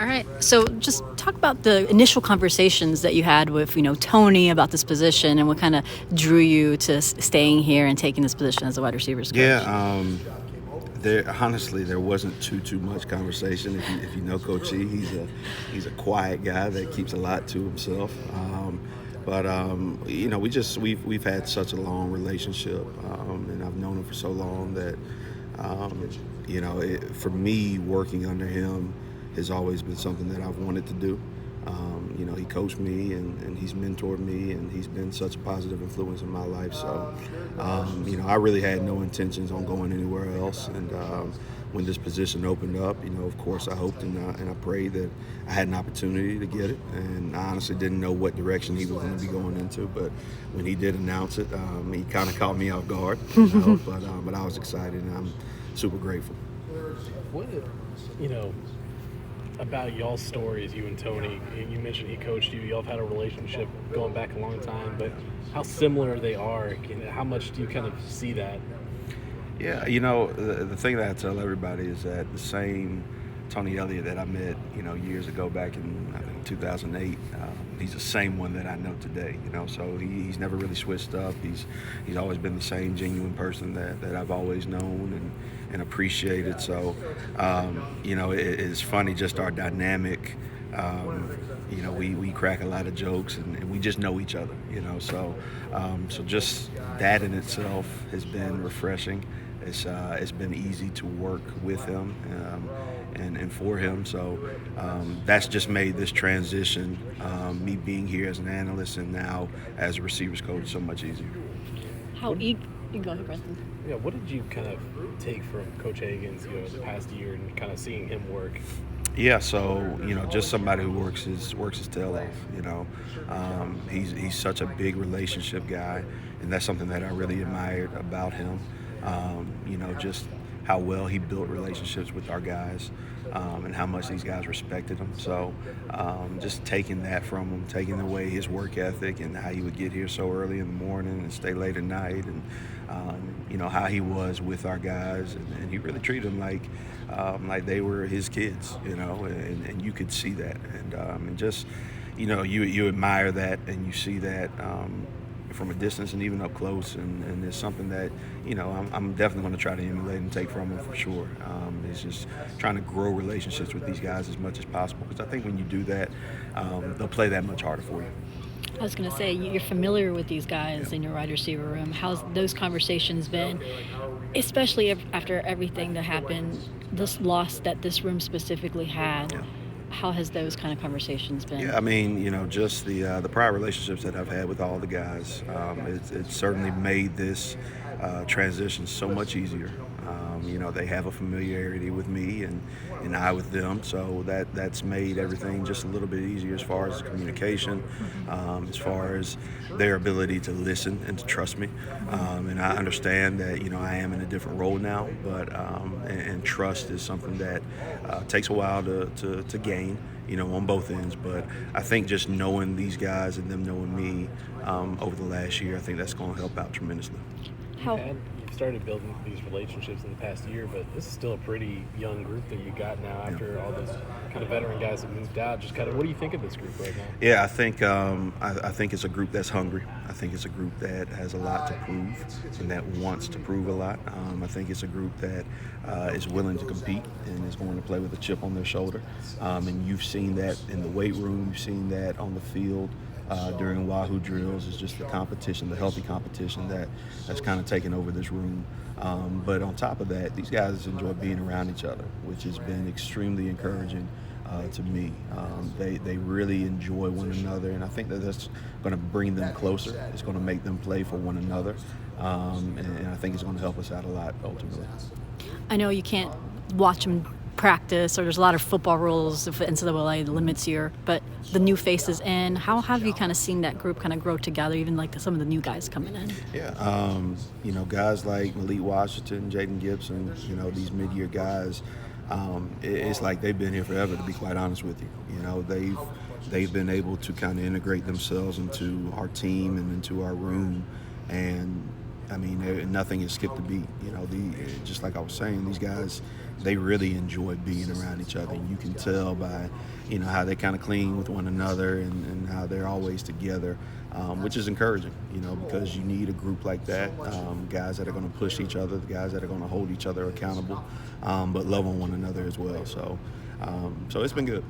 All right. So just talk about the initial conversations that you had with, Tony about this position and what kind of drew you to staying here and taking this position as a wide receivers Yeah, coach. there honestly there wasn't too much conversation. If you know Coach E, he's a quiet guy that keeps a lot to himself. But we've had such a long relationship, and I've known him for so long that for me working under him has always been something that I've wanted to do. He coached me and he's mentored me and he's been such a positive influence in my life. So, I really had no intentions on going anywhere else. And when this position opened up, of course I hoped and I prayed that I had an opportunity to get it. And I honestly didn't know what direction he was going to be going into. But when he did announce it, he kind of caught me off guard. But I was excited and I'm super grateful. What, you know, about y'all's stories, you and Tony, you mentioned he coached you, y'all have had a relationship going back a long time, but how similar they are, how much do you kind of see that? Yeah, the thing that I tell everybody is that the same Tony Elliott that I met, years ago back in, I think, 2008, he's the same one that I know today, so he's never really switched up. He's always been the same genuine person that I've always known and appreciated. So, it's funny, just our dynamic. We crack a lot of jokes and we just know each other, so just that in itself has been refreshing. It's been easy to work with him and for him. So that's just made this transition, me being here as an analyst and now as a receivers coach, so much easier. You can go ahead, Preston. Yeah, what did you kind of take from Coach Hagan's, the past year and kind of seeing him work? Yeah, so just somebody who works his tail off. He's such a big relationship guy, and that's something that I really admired about him. Just how well he built relationships with our guys, and how much these guys respected him. So just taking that from him, taking away his work ethic and how he would get here so early in the morning and stay late at night, and how he was with our guys, and he really treated them like they were his kids, and you could see that, and just you admire that and you see that from a distance and even up close, and it's something that I'm definitely going to try to emulate and take from him for sure. It's just trying to grow relationships with these guys as much as possible, because I think when you do that, they'll play that much harder for you. I was going to say, you're familiar with these guys in your wide receiver room. How's those conversations been, especially after everything that happened, this loss that this room specifically had? Yeah. How has those kind of conversations been? Yeah, I mean, just the prior relationships that I've had with all the guys, it's certainly made this transition so much easier. They have a familiarity with me and I with them, so that's made everything just a little bit easier as far as communication, as far as their ability to listen and to trust me. And I understand that I am in a different role now, but and trust is something that takes a while to gain, on both ends. But I think just knowing these guys and them knowing me over the last year, I think that's going to help out tremendously. You've started building these relationships in the past year, but this is still a pretty young group that you got now after all those kind of veteran guys have moved out. Just kind of, what do you think of this group right now? Yeah, I think it's a group that's hungry. I think it's a group that has a lot to prove and that wants to prove a lot. I think it's a group that is willing to compete and is going to play with a chip on their shoulder. And you've seen that in the weight room. You've seen that on the field. During Wahoo drills is just the competition, the healthy competition that's kind of taken over this room. But on top of that, these guys enjoy being around each other, which has been extremely encouraging to me. They really enjoy one another, and I think that's going to bring them closer. It's going to make them play for one another, and I think it's going to help us out a lot ultimately. I know you can't watch them practice, or there's a lot of football rules if NCAA limits you, but the new faces in, how have you kind of seen that group kind of grow together, even like some of the new guys coming in? Yeah, guys like Malik Washington, Jaden Gibson, these mid-year guys, it's like they've been here forever, to be quite honest with you. They've been able to kind of integrate themselves into our team and into our room, and I mean, nothing has skipped a beat. Just like I was saying, these guys they really enjoy being around each other. And you can tell by, how they kind of clean with one another and how they're always together, which is encouraging, because you need a group like that, guys that are going to push each other, guys that are going to hold each other accountable, but love on one another as well. So it's been good.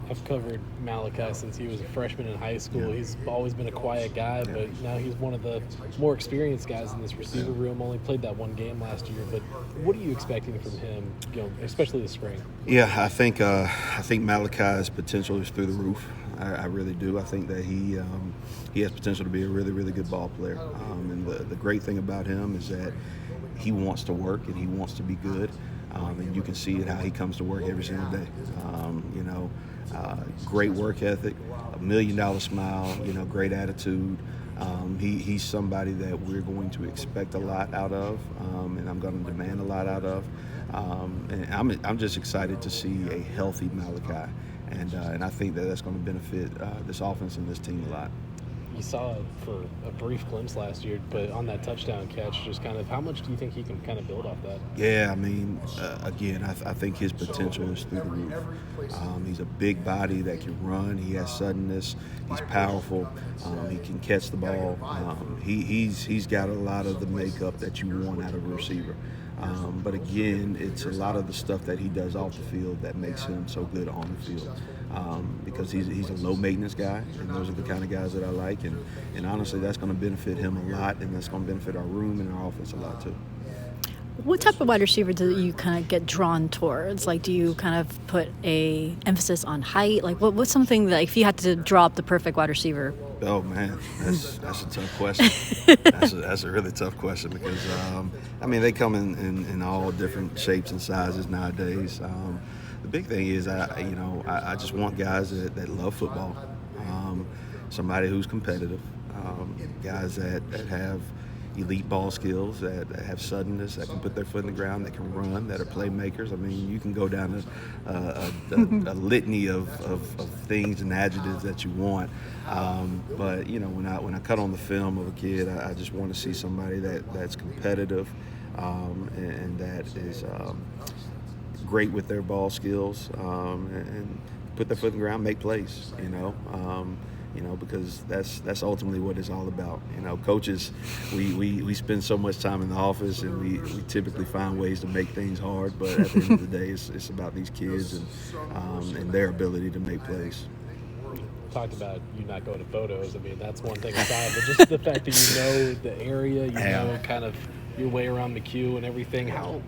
I've covered Malachi since he was a freshman in high school. He's always been a quiet guy, but now he's one of the more experienced guys in this receiver room. Only played that one game last year, but what are you expecting from him, especially this spring? Yeah, I think Malachi's potential is through the roof. I really do. I think that he has potential to be a really, really good ball player. And the great thing about him is that he wants to work and he wants to be good. And you can see it how he comes to work every single day. Great work ethic, $1 million smile, great attitude. He's somebody that we're going to expect a lot out of, and I'm going to demand a lot out of. And I'm just excited to see a healthy Malachi, and I think that's going to benefit this offense and this team a lot. You saw it for a brief glimpse last year, but on that touchdown catch, just kind of how much do you think he can kind of build off that? Yeah, I mean, again, I think his potential is through the roof. He's a big body that can run. He has suddenness. He's powerful. He can catch the ball. He's got a lot of the makeup that you want out of a receiver. But again, it's a lot of the stuff that he does off the field that makes him so good on the field. Because he's a low-maintenance guy, and those are the kind of guys that I like. And honestly, that's going to benefit him a lot, and that's going to benefit our room and our offense a lot too. What type of wide receiver do you kind of get drawn towards? Like, do you kind of put a emphasis on height? Like, what's something that if you had to draw up the perfect wide receiver? Oh man, that's a tough question. That's a really tough question because they come in all different shapes and sizes nowadays. The big thing is I just want guys that love football, somebody who's competitive, guys that have elite ball skills, that have suddenness, that can put their foot in the ground, that can run, that are playmakers. I mean, you can go down a litany of things and adjectives that you want. But when I cut on the film of a kid, I just want to see somebody that's competitive and that is great with their ball skills and put their foot in the ground, make plays. Because that's ultimately what it's all about. Coaches, we spend so much time in the office, and we typically find ways to make things hard. But at the end of the day, it's about these kids and their ability to make plays. Talked about you not going to photos. I mean, that's one thing aside, but just the fact that you know the area, know kind of your way around McHugh and everything. How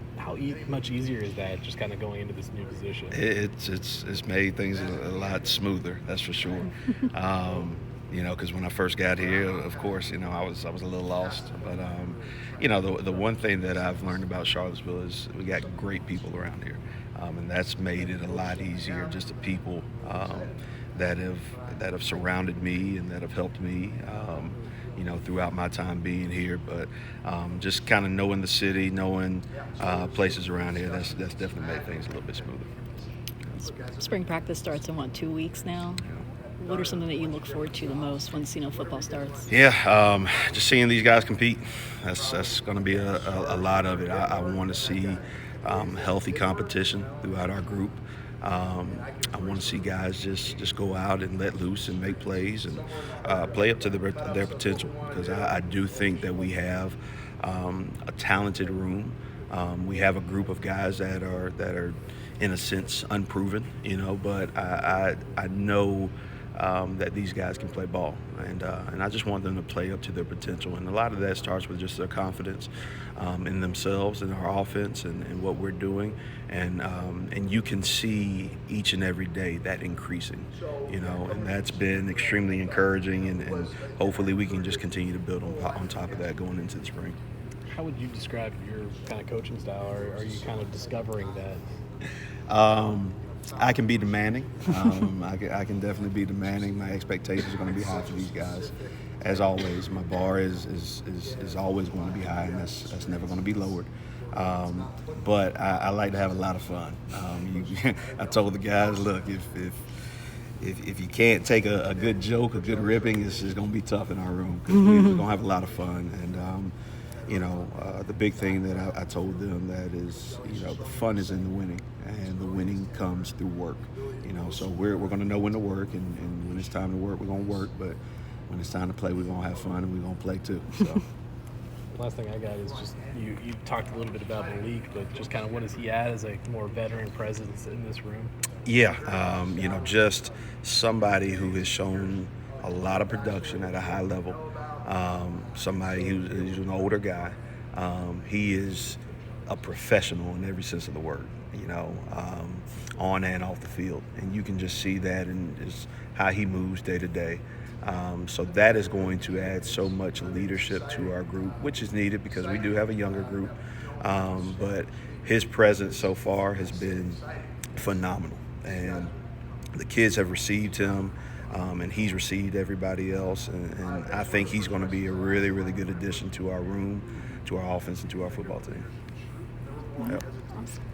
much easier is that just kind of going into this new position? It's made things a lot smoother, that's for sure. Because when I first got here, of course, I was a little lost. But the one thing that I've learned about Charlottesville is we got great people around here, and that's made it a lot easier. Just the people that have surrounded me and that have helped me. Throughout my time being here, but just kind of knowing the city, knowing places around here, that's definitely made things a little bit smoother. Spring practice starts in 2 weeks now. What are something that you look forward to the most once football starts? Yeah, just seeing these guys compete. That's going to be a lot of it. I want to see healthy competition throughout our group. I want to see guys just go out and let loose and make plays and play up to their potential, because I do think that we have a talented room. We have a group of guys that are in a sense unproven, but I know that these guys can play ball, and I just want them to play up to their potential. And a lot of that starts with just their confidence in themselves and our offense and what we're doing, and you can see each and every day that increasing, and that's been extremely encouraging, and hopefully we can just continue to build on top of that going into the spring. How would you describe your kind of coaching style, or are you kind of discovering that? I can be demanding. I can definitely be demanding. My expectations are going to be high for these guys. As always, my bar is always going to be high, and that's never going to be lowered. But I like to have a lot of fun. I told the guys, look, if you can't take a good joke, a good ripping, it's going to be tough in our room, because we're going to have a lot of fun. And the big thing that I told them that is, the fun is in the winning, and the winning comes through work. So we're going to know when to work, and when it's time to work, we're going to work. But when it's time to play, we're going to have fun, and we're going to play too. So. Last thing I got is just you talked a little bit about Malik, but just kind of what does he add as a more veteran presence in this room? Yeah, just somebody who has shown a lot of production at a high level. Somebody who's an older guy. He is a professional in every sense of the word, on and off the field. And you can just see that in just how he moves day to day. So that is going to add so much leadership to our group, which is needed because we do have a younger group. But his presence so far has been phenomenal. And the kids have received him, and he's received everybody else. And I think he's going to be a really, really good addition to our room, to our offense, and to our football team. Yep.